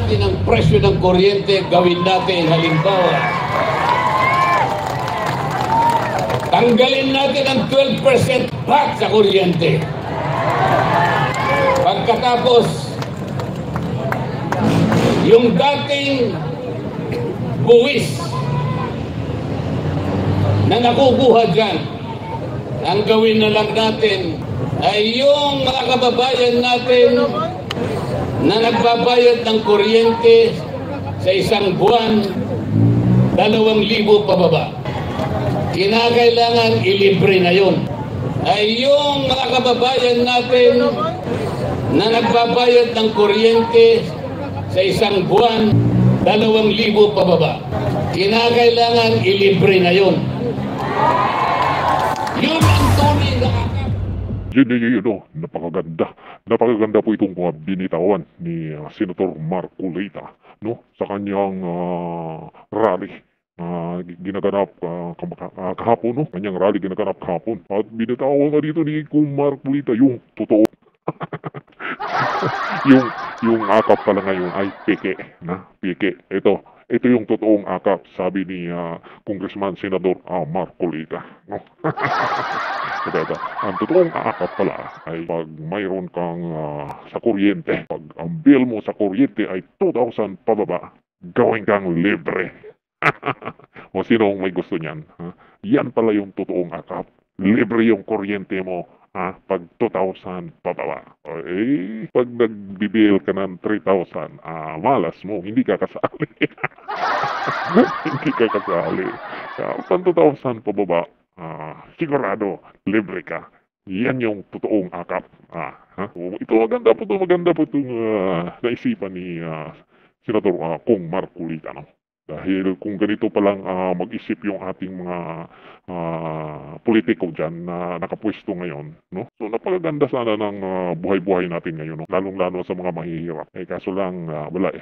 natin ang presyo ng kuryente, gawin natin halimbawa. Tanggalin natin ang 12% VAT sa kuryente. Pagkatapos, yung dating buwis na nakukuha dyan, ang gawin na lang natin ay yung mga kababayan natin na nagbabayad ng kuryente sa isang buwan, 2,000 pababa. Kinakailangan ilibre na yun. Ay yung mga kababayan natin na nagbabayad ng kuryente sa isang buwan, 2,000 pababa. Kinakailangan ilibre na yun. Yun ang tunay na akap. Yun, napakaganda. Napakaganda po itong binitawan ni Senator Marcolita, no? Sa kanyang rally ginaganap kahapon, no? Kanyang rally ginaganap kahapon. At binitawan nga dito ni Kung Marcolita yung totoo. yung akap pala ngayon ay peke, na peke. Ito yung totoong akap, sabi ni Congressman Senador Marcolita, no? Ito. Ang totoong akap pala ay pag mayroon kang sa kuryente, pag ang bill mo sa kuryente ay 2,000 pababa, gawin kang libre. O sino may gusto niyan? Yan pala yung totoong akap. Libre yung kuryente mo pag 2,000 pababa. Pag nagbibil ka ng 3,000, malas mo, hindi ka kasali. Hindi ka kasali. Pag 2,000 pababa, sigurado, libre ka. Yan yung totoong akap. Ito maganda po itong naisipan ni Senator Kung Marcolita, no? Dahil kung ganito palang mag-isip yung ating mga politiko dyan na nakapwesto ngayon, no? So napakaganda sana ng buhay-buhay natin ngayon, no? Lalong-lalo sa mga mahihirap. Kaso lang, wala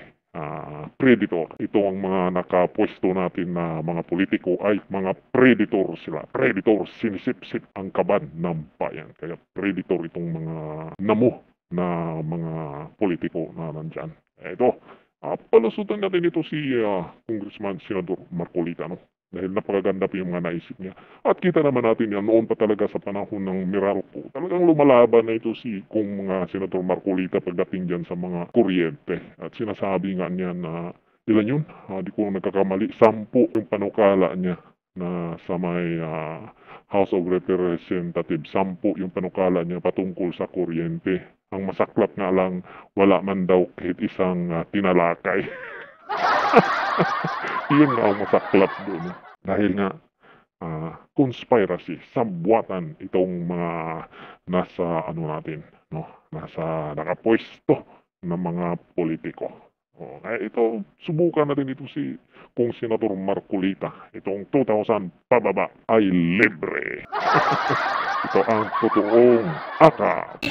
predator. Ito ang mga nakapwesto natin na mga politiko ay mga predator sila. Predator, sinisip-sip ang kaban ng bayan. Kaya predator itong mga namo na mga politiko na nandyan. Ito. Palusutan natin ito si Congressman Senador Marcolita, no? Dahil napakaganda pa yung mga naisip niya. At kita naman natin yan noon pa talaga sa panahon ng Meralco. Talagang lumalaban na ito si Senator Marcolita pagdating dyan sa mga kuryente. At sinasabi nga niya na ilan yun? Di ko nagkakamali. 10 yung panukala niya na sa may House of Representatives. 10 yung panukala niya patungkol sa kuryente. Ang masaklap nga lang, wala man daw kahit isang tinalakay. Yun nga ang masaklap doon. Dahil nga, conspiracy, sabwatan itong mga nasa nasa nakapwesto ng mga politiko. Kaya ito, subukan natin ito si kung Senator Marcolita. Itong 2,000 pababa ay libre. Ito ang totoong akap.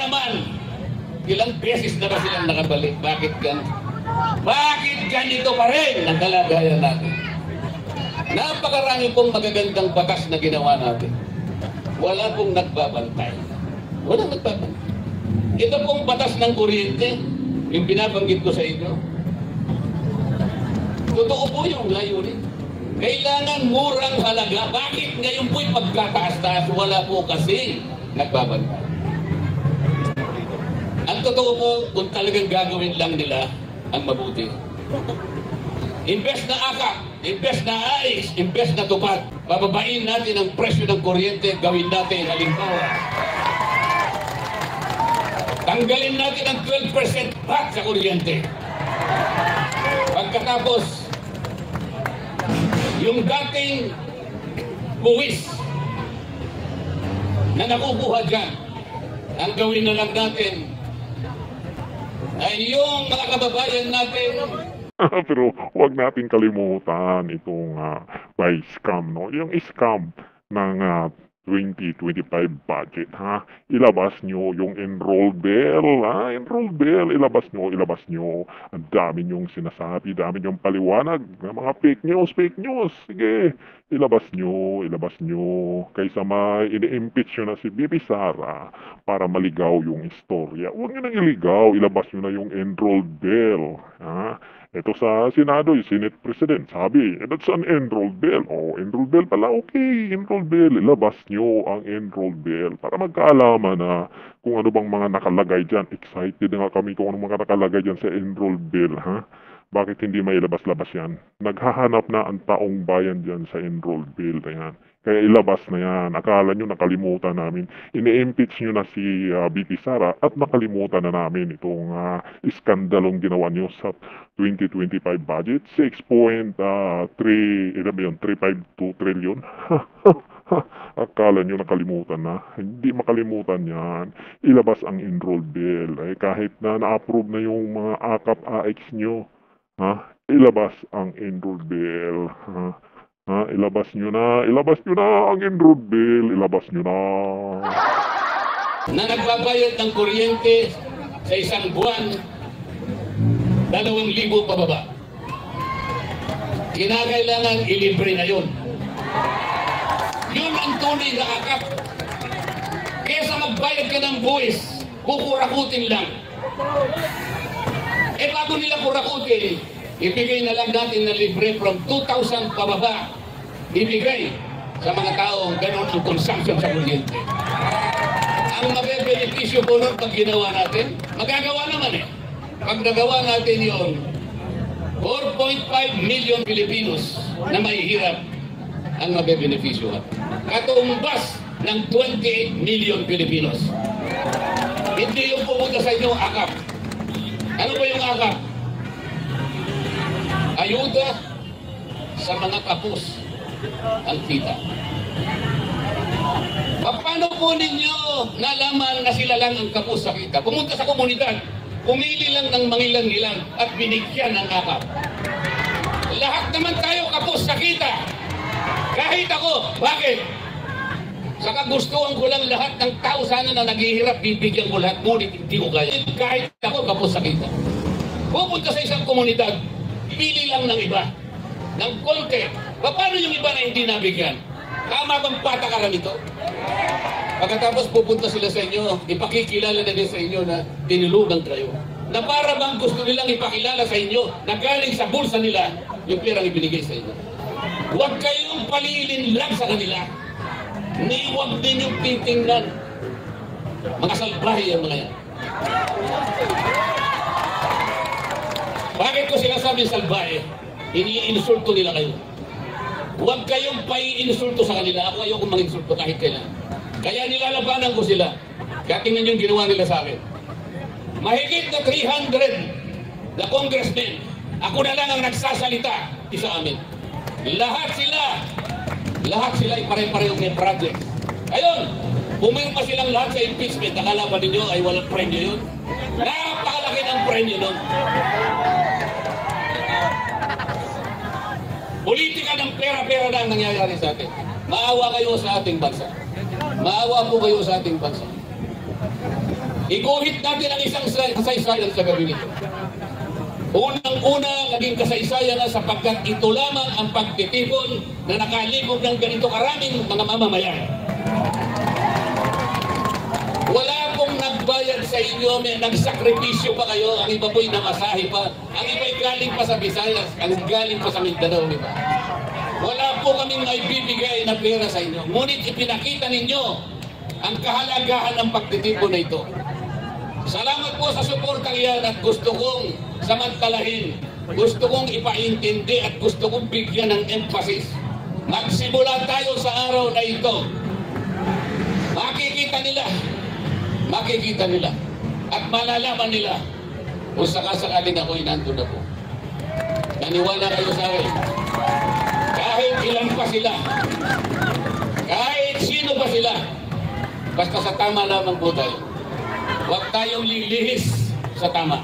Ilang beses na ba silang nakabalik? Bakit ganito pa rin ang kalagayan natin? Napakarami pong magagandang batas na ginawa natin. Wala pong nagbabantay. Walang nagbabantay. Ito pong batas ng kuryente, yung binabanggit ko sa inyo. Totoo po yung layunin. Kailangan murang halaga. Bakit ngayon po'y pagkataas-taas? Wala po kasi nagbabantay. Ang totoo po, kung talagang gagawin lang nila ang mabuti. Imbes na akap, imbes na ayos, imbes na tupad, bababain natin ang presyo ng kuryente, gawin natin halimbawa. Tanggalin natin ang 12% VAT sa kuryente. Pagkatapos, yung dating buwis na nakukuha dyan, ang gawin na lang natin ay yung mga kababayan natin. Pero huwag natin kalimutan itong by scam, no? Yung scam ng 2025 budget, ilabas nyo yung enroll bill, ilabas nyo. Ang dami nyong sinasabi, dami nyong paliwanag, mga fake news, sige, ilabas nyo, kaysa ini-impeach nyo na si Bibi Sara para maligaw yung istorya. Huwag nyo nang iligaw, ilabas nyo na yung enroll bill, Ito sa Senado, yung Senate President, sabi, that's an enrolled bill. Oh, enrolled bill pala, okay, enrolled bill. Ilabas nyo ang enrolled bill para magkaalaman na kung ano bang mga nakalagay dyan. Excited nga kami kung ano mga nakalagay dyan sa enrolled bill, ha? Bakit hindi may labas-labas yan? Naghahanap na ang taong bayan dyan sa enrolled bill na yan. Kaya ilabas na yan. Akala nyo nakalimutan namin. Ini-impeach nyo na si BP Sara at nakalimutan na namin itong iskandalong ginawa nyo sa 2025 budget. 6.3, ilan ba yun? 352 trillion. Akala nyo nakalimutan na. Hindi makalimutan yan. Ilabas ang enrolled bill. Eh, kahit na na-approve na yung mga AKAP-AX nyo, ilabas ang enrolled bill. Ilabas nyo na ang enrolled bill, ilabas nyo na. Na nagbabayad ng kuryente sa isang buwan, 2,000 pababa. Kinakailangan ilibre na yun. Yun ang tunay na akap. Kesa magbayad ka ng buwis, kukurakutin lang. Eh bago nila kurakutin, ibigay na lang natin na libre from 2,000 pababa. Ibigay sa mga taong gano'n ang consumption sa kuryente. Ang mabebenepisyo po nun pag ginawa natin, magagawa naman eh. Pag nagawa natin yon, 4.5 million Filipinos na mahihirap ang mabebenepisyo. Katumbas ng 28 million Filipinos. Hindi yung pumunta sa inyo akap. Ano ba yung akap? Ayuda sa mga kapos ang kita. Paano po ninyo nalaman na sila lang ang kapos sa kita? Pumunta sa komunidad, pumili lang ng mangilan-ilan at binigyan ng akap. Lahat naman tayo kapos sa kita. Kahit ako. Bakit? Sa kagustuhan ko lang lahat ng tao sana na naghihirap, bibigyan ko lahat, ngunit hindi ko kaya. Kahit ako kapos sa kita. Pupunta sa isang komunidad, pili lang ng iba, ng konti. Paano yung iba na hindi nabigyan? Tama bang patakaran ito? Pagkatapos pupunta sila sa inyo, ipakikilala na din sa inyo na tinulugan kayo. Na para bang gusto nilang ipakilala sa inyo na galing sa bulsa nila yung perang ibinigay sa inyo. Huwag kayong palilin lang sa kanila. Ni huwag din yung titingnan. Mga salbahe ang mga yan. Bakit ko sinasabing salbahe? Ini-insulto nila kayo. Huwag kayong pai-insulto sa kanila. Ako ayokong mang-insulto kahit kailan. Kaya nilalabanan ko sila. Kaya tingnan yung ginawa nila sa akin. Mahigit na 300 na congressmen. Ako na lang ang nagsasalita sa amin. Lahat sila ay pare-parehong may project. Ayun, pumirma silang lahat sa impeachment. Akala ba ninyo ay walang premyo yun? Napakalaki ng premyo nun. Politika ng pera-pera na ang nangyayari sa atin. Maawa kayo sa ating bansa. Maawa po kayo sa ating bansa. Iguhit natin ang isang kasaysayan sa gabi nito. Unang-una, naging kasaysayan na sapagkat ito lamang ang pagtitipon na nakalibog ng ganito karaming mga mamamayan. Wala pong nagbayad sa inyo, may nagsakripisyo pa kayo, ang iba po'y namasahe pa, ang iba'y galing pa sa Visayas, ang galing pa sa Mindanao, di ba? Wala po kaming maibibigay na pera sa inyo, ngunit ipinakita ninyo ang kahalagahan ng pagtitipon na ito. Salamat po sa suportang yan at gusto kong samantalahin, gusto kong ipaintindi at gusto kong bigyan ng emphasis. Magsimula tayo sa araw na ito. Makikita nila at malalaman nila kung sakasakaling ako'y nandun ako. Naniwala kayo sa akin. Kahit ilan pa sila, kahit sino pa sila, basta sa tama lamang po tayo. Huwag tayong lilihis sa tama.